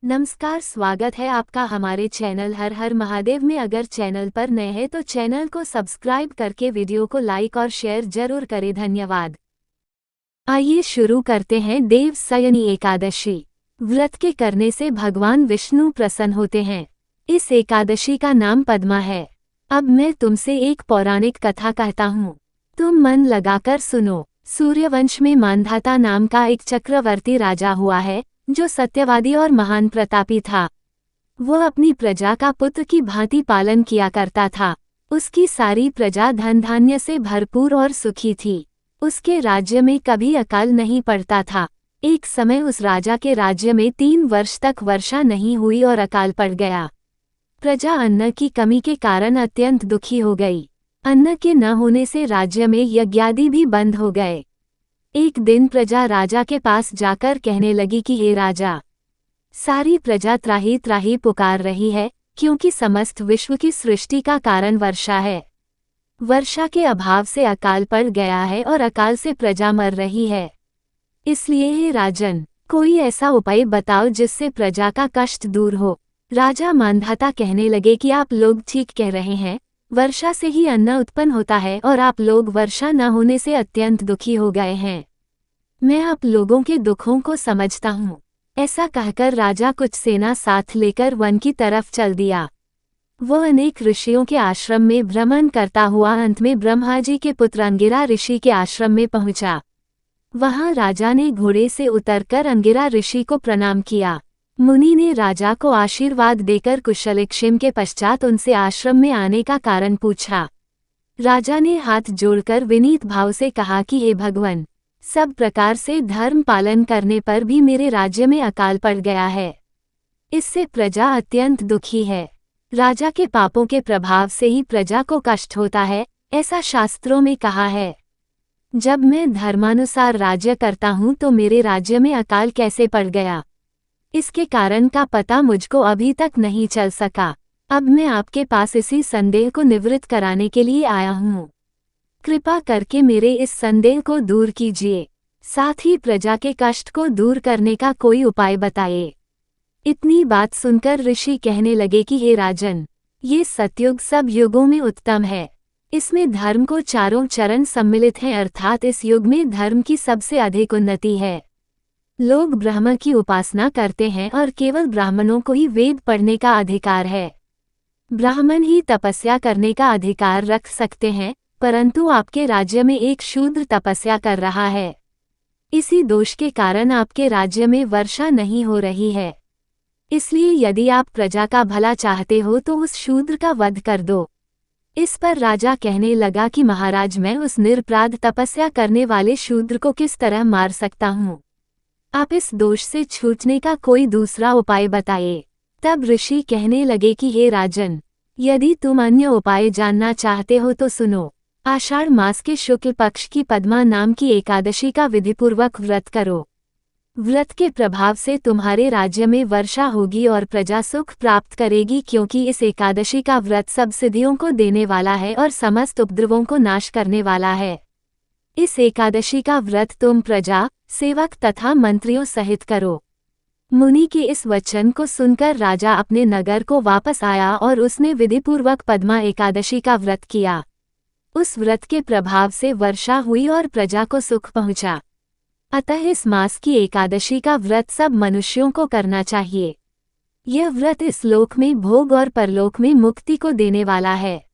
नमस्कार, स्वागत है आपका हमारे चैनल हर हर महादेव में। अगर चैनल पर नए हैं तो चैनल को सब्सक्राइब करके वीडियो को लाइक और शेयर जरूर करें। धन्यवाद। आइए शुरू करते हैं। देव सयनी एकादशी व्रत के करने से भगवान विष्णु प्रसन्न होते हैं। इस एकादशी का नाम पद्मा है। अब मैं तुमसे एक पौराणिक कथा कहता हूँ, तुम मन लगाकर सुनो। सूर्यवंश में मांधाता नाम का एक चक्रवर्ती राजा हुआ है, जो सत्यवादी और महान प्रतापी था। वो अपनी प्रजा का पुत्र की भांति पालन किया करता था। उसकी सारी प्रजा धन धान्य से भरपूर और सुखी थी। उसके राज्य में कभी अकाल नहीं पड़ता था। एक समय उस राजा के राज्य में 3 वर्ष तक वर्षा नहीं हुई और अकाल पड़ गया। प्रजा अन्न की कमी के कारण अत्यंत दुखी हो गई। अन्न के न होने से राज्य में यज्ञादि भी बंद हो गए। एक दिन प्रजा राजा के पास जाकर कहने लगी कि हे राजा, सारी प्रजा त्राही त्राही पुकार रही है, क्योंकि समस्त विश्व की सृष्टि का कारण वर्षा है। वर्षा के अभाव से अकाल पड़ गया है और अकाल से प्रजा मर रही है। इसलिए हे राजन, कोई ऐसा उपाय बताओ जिससे प्रजा का कष्ट दूर हो। राजा मांधाता कहने लगे कि आप लोग ठीक कह रहे हैं। वर्षा से ही अन्न उत्पन्न होता है और आप लोग वर्षा न होने से अत्यंत दुखी हो गए हैं। मैं आप लोगों के दुखों को समझता हूँ। ऐसा कहकर राजा कुछ सेना साथ लेकर वन की तरफ चल दिया। वो अनेक ऋषियों के आश्रम में भ्रमण करता हुआ अंत में ब्रह्मा जी के पुत्र अंगिरा ऋषि के आश्रम में पहुंचा। वहां राजा ने घोड़े से उतरकर अंगिरा ऋषि को प्रणाम किया। मुनि ने राजा को आशीर्वाद देकर कुशलक्षेम के पश्चात उनसे आश्रम में आने का कारण पूछा। राजा ने हाथ जोड़कर विनीत भाव से कहा कि हे भगवान, सब प्रकार से धर्म पालन करने पर भी मेरे राज्य में अकाल पड़ गया है। इससे प्रजा अत्यंत दुखी है। राजा के पापों के प्रभाव से ही प्रजा को कष्ट होता है, ऐसा शास्त्रों में कहा है। जब मैं धर्मानुसार राज्य करता हूँ तो मेरे राज्य में अकाल कैसे पड़ गया, इसके कारण का पता मुझको अभी तक नहीं चल सका। अब मैं आपके पास इसी संदेह को निवृत्त कराने के लिए आया हूँ। कृपा करके मेरे इस संदेह को दूर कीजिए, साथ ही प्रजा के कष्ट को दूर करने का कोई उपाय बताइए। इतनी बात सुनकर ऋषि कहने लगे कि हे राजन, ये सतयुग सब युगों में उत्तम है। इसमें धर्म को चारों चरण सम्मिलित हैं, अर्थात इस युग में धर्म की सबसे अधिक उन्नति है। लोग ब्रह्म की उपासना करते हैं और केवल ब्राह्मणों को ही वेद पढ़ने का अधिकार है। ब्राह्मण ही तपस्या करने का अधिकार रख सकते हैं, परंतु आपके राज्य में एक शूद्र तपस्या कर रहा है। इसी दोष के कारण आपके राज्य में वर्षा नहीं हो रही है। इसलिए यदि आप प्रजा का भला चाहते हो तो उस शूद्र का वध कर दो। इस पर राजा कहने लगा कि महाराज, मैं उस निरपराध तपस्या करने वाले शूद्र को किस तरह मार सकता हूँ। आप इस दोष से छूटने का कोई दूसरा उपाय बताइए। तब ऋषि कहने लगे कि हे राजन, यदि तुम अन्य उपाय जानना चाहते हो तो सुनो। आषाढ़ मास के शुक्ल पक्ष की पद्मा नाम की एकादशी का विधिपूर्वक व्रत करो। व्रत के प्रभाव से तुम्हारे राज्य में वर्षा होगी और प्रजा सुख प्राप्त करेगी, क्योंकि इस एकादशी का व्रत सब सिद्धियों को देने वाला है और समस्त उपद्रवों को नाश करने वाला है। इस एकादशी का व्रत तुम प्रजा, सेवक तथा मंत्रियों सहित करो। मुनि के इस वचन को सुनकर राजा अपने नगर को वापस आया और उसने विधिपूर्वक पद्मा एकादशी का व्रत किया। उस व्रत के प्रभाव से वर्षा हुई और प्रजा को सुख पहुंचा। अतः इस मास की एकादशी का व्रत सब मनुष्यों को करना चाहिए। यह व्रत इस लोक में भोग और परलोक में मुक्ति को देने वाला है।